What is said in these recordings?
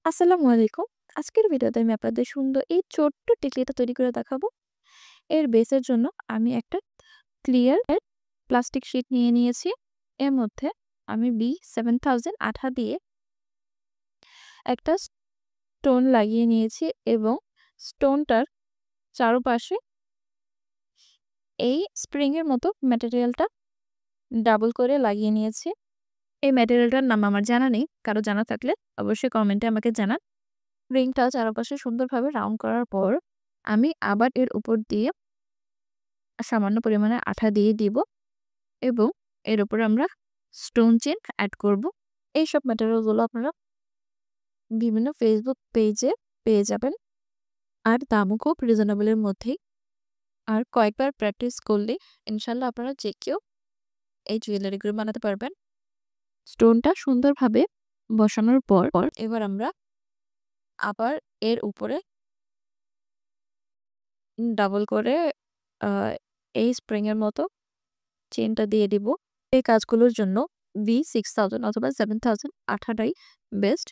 আসসালামু আলাইকুম। আজকের ভিডিওতে আমি আপনাদের সুন্দর এই ছোট্ট টিকলিটা তৈরি করে দেখাবো। এর বেসের জন্য আমি একটা ক্লিয়ার প্লাস্টিক শিট নিয়ে নিয়েছি। এর মধ্যে আমি B7000 আঠা দিয়ে একটা স্টোন লাগিয়ে নিয়েছি এবং স্টোনটার চারপাশে এই স্প্রিং এর মতো ম্যাটেরিয়ালটা ডাবল করে লাগিয়ে নিয়েছি। এই ম্যাটেরিয়ালটার নাম আমার জানা নেই। কারো জানা থাকলে অবশ্যই কমেন্টে আমাকে জানান। রিংটা চারপাশে সুন্দরভাবে রাউন্ড করার পর আমি আবার এর উপর দিয়ে সামান্য পরিমাণে আঠা দিয়ে দিব এবং এর উপরে আমরা স্টোন চেইন এড করব। এইসব ম্যাটেরিয়ালগুলো আপনারা বিভিন্ন ফেসবুক পেজে পেয়ে যাবেন। আর দামও খুব রিজনেবল এর মধ্যেই। আর কয়েকবার প্র্যাকটিস করলে ইনশাল্লাহ আপনারা যে কেউ এই জুয়েলারিগুলো বানাতে পারবেন। স্টোনটা সুন্দরভাবে বসানোর পর এবার আমরা আবার এর উপরে ডাবল করে আ এই স্প্রিং এর মতো চেইনটা দিয়ে দিব। এই কাজগুলোর জন্য B6000 অথবা 7000 আঠাটাই বেস্ট।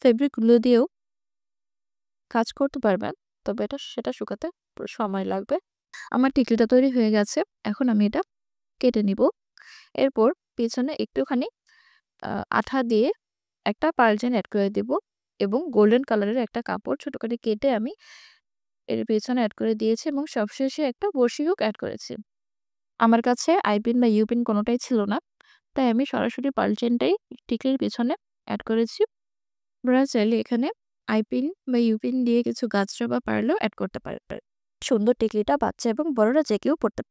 ফেব্রিক গ্লু দিয়েও কাজ করতে পারবেন। তবে সেটা শুকাতে সময় লাগবে। আমার টিকলিটা তৈরি হয়ে গেছে। এখন আমি এটা কেটে নিব। এরপর পেছনে একটুখানি আঠা দিয়ে একটা পার্ল চেইন এড করে দিব এবং গোল্ডেন কালারের একটা কাপড় ছোট করে কেটে আমি এর পেছনে এড করে দিয়েছি এবং সবশেষে একটা বড়শি হুক এড করেছি। আমার কাছে আই-পিন বা ইউ-পিন কোনোটাই ছিল না। তাই আমি সরাসরি পার্ল চেইনটাই টিকলির পেছনে এড করেছি। আপনারা চাইলে এখানে আই-পিন বা ইউ-পিন দিয়ে কিছু গাছড়া বা পার্লও এড করতে পারবেন। সুন্দর টিকলিটা বাচ্চা এবং বড়রা যে কেউ পড়তে